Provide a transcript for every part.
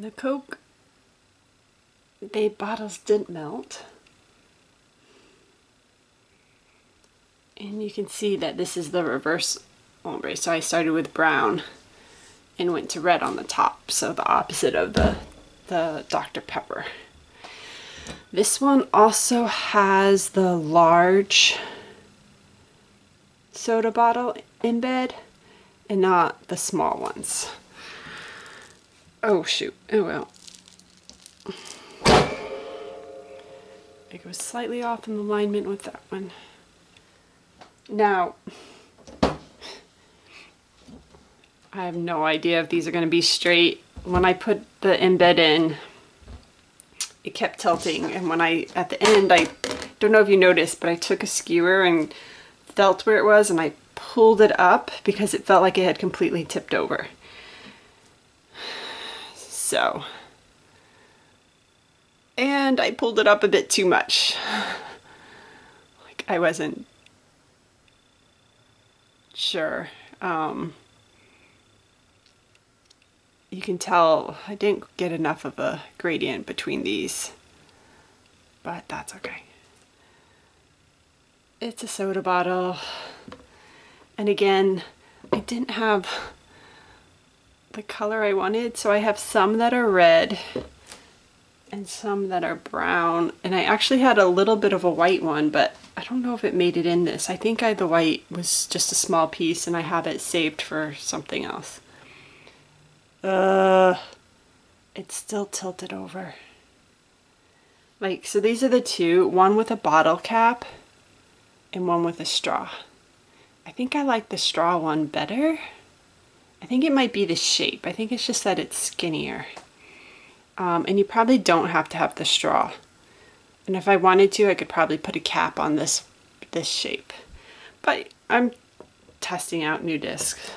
the Coke Babe bottles didn't melt. And you can see that this is the reverse ombre. So I started with brown and went to red on the top. So the opposite of the Dr. Pepper. This one also has the large soda bottle embed and not the small ones. Oh shoot, oh well. I go slightly off in alignment with that one. Now, I have no idea if these are going to be straight. When I put the embed in, it kept tilting, and when at the end, I don't know if you noticed, but I took a skewer and felt where it was, and I pulled it up because it felt like it had completely tipped over. So, and I pulled it up a bit too much. Like I wasn't sure. You can tell I didn't get enough of a gradient between these, but that's okay. It's a soda bottle. And again, I didn't have the color I wanted, so I have some that are red and some that are brown. And I actually had a little bit of a white one, but I don't know if it made it in this. I think the white was just a small piece and I have it saved for something else. It's still tilted over. Like, so these are the two, one with a bottle cap and one with a straw. I think I like the straw one better. I think it might be the shape. I think it's just that it's skinnier. And you probably don't have to have the straw. And if I wanted to, I could probably put a cap on this shape. But I'm testing out new discs.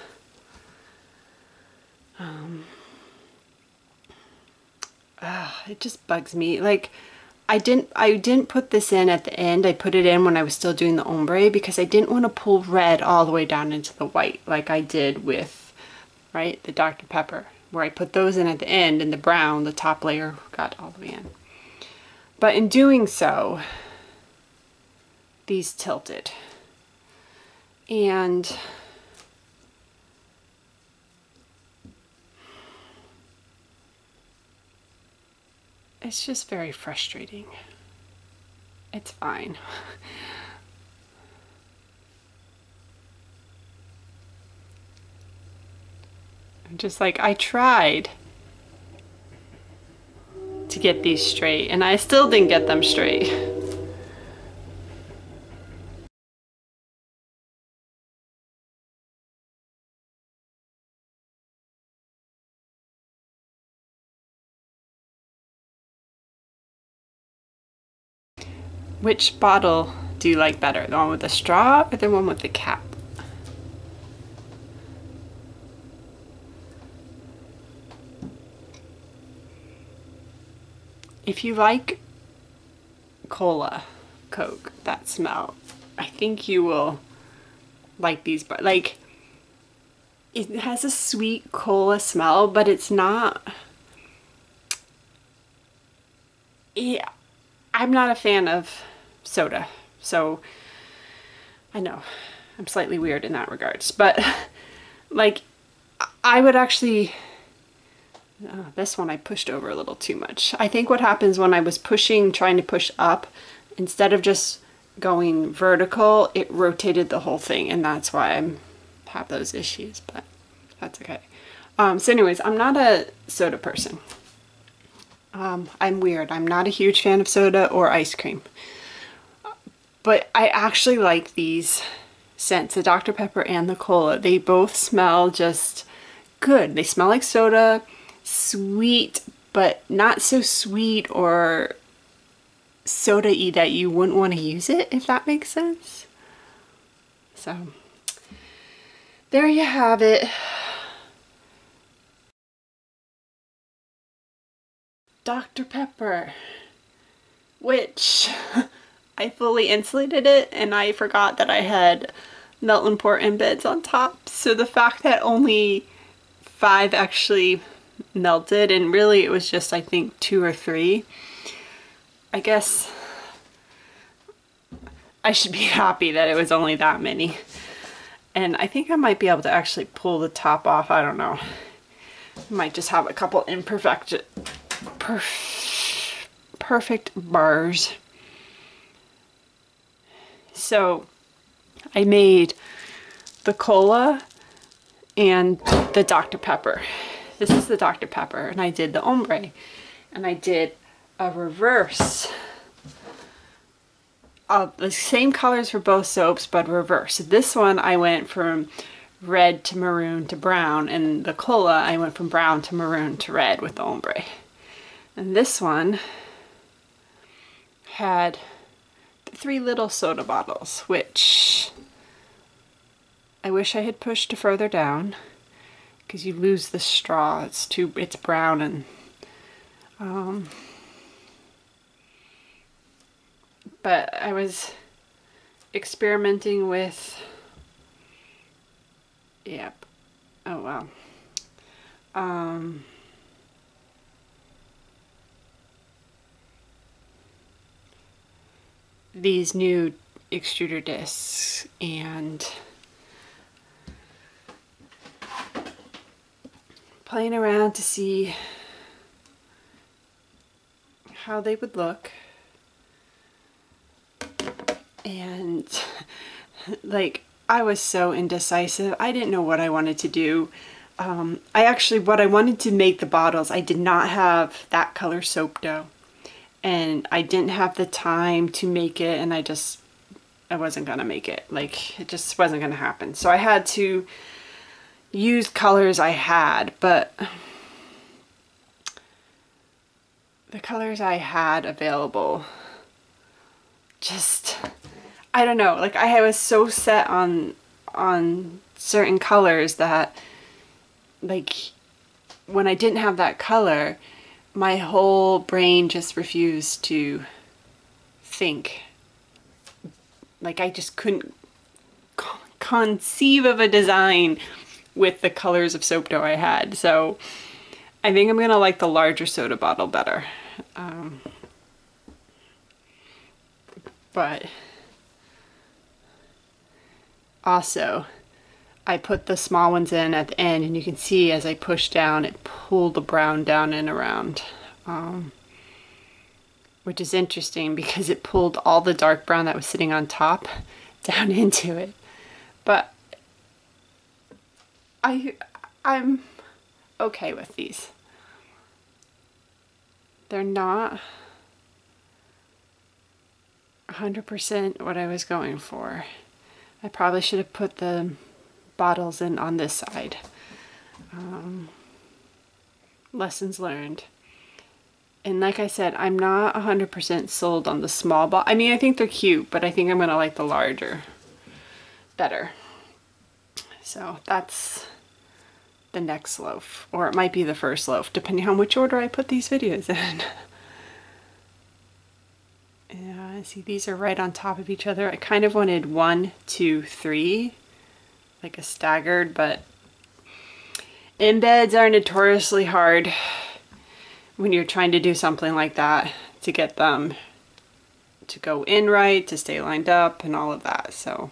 It just bugs me. Like, I didn't put this in at the end. I put it in when I was still doing the ombre because I didn't want to pull red all the way down into the white like I did with, right, the Dr. Pepper, where I put those in at the end and the brown, the top layer, got all the way in. But in doing so, these tilted. And it's just very frustrating. It's fine. I'm just like, I tried to get these straight and I still didn't get them straight. Which bottle do you like better? The one with the straw or the one with the cap? If you like cola, Coke, that smell, I think you will like these. But like, it has a sweet cola smell, but it's not. Yeah, I'm not a fan of soda, so I know I'm slightly weird in that regards. But like, I would actually. This one I pushed over a little too much. I think what happens when I was trying to push up, instead of just going vertical, it rotated the whole thing, and that's why I have those issues, but that's okay. So anyways, I'm not a soda person. I'm weird. I'm not a huge fan of soda or ice cream. But I actually like these scents, the Dr. Pepper and the cola. They both smell just good. They smell like soda. Sweet, but not so sweet or soda-y that you wouldn't want to use it, if that makes sense. So there you have it. Dr. Pepper, which I fully insulated it and I forgot that I had melt and pour embeds on top. So the fact that only 5 actually melted, and really it was just, I think, 2 or 3. I guess I should be happy that it was only that many. And I think I might be able to actually pull the top off. I don't know. Might just have a couple perfect bars. So I made the cola and the Dr. Pepper. This is the Dr. Pepper, and I did the ombre, and I did a reverse of the same colors for both soaps, but reverse. This one I went from red to maroon to brown, and the cola I went from brown to maroon to red with the ombre. And this one had 3 little soda bottles, which I wish I had pushed to further down, because you lose the straw. It's brown, and but I was experimenting with, yep, oh wow, these new extruder discs, and playing around to see how they would look. And like, I was so indecisive. I didn't know what I wanted to do. What I wanted to make the bottles, I did not have that color soap dough, and I didn't have the time to make it, and I wasn't gonna make it. Like, it just wasn't gonna happen. So I had to use colors I had, but the colors I had available, just, I don't know, like, I was so set on certain colors that, like, when I didn't have that color, my whole brain just refused to think. Like, I just couldn't conceive of a design with the colors of soap dough I had. So I think I'm gonna like the larger soda bottle better. But also, I put the small ones in at the end, and you can see as I push down, it pulled the brown down and around, which is interesting because it pulled all the dark brown that was sitting on top down into it. But I'm okay with these. They're not 100% what I was going for. I probably should have put the bottles in on this side. Lessons learned. And like I said, I'm not 100% sold on the small bottle. I mean, I think they're cute, but I think I'm gonna like the larger better. So that's the next loaf, or it might be the first loaf, depending on which order I put these videos in. Yeah, see, these are right on top of each other. I kind of wanted 1, 2, 3, like a staggered, but embeds are notoriously hard when you're trying to do something like that, to get them to go in right, to stay lined up, and all of that. So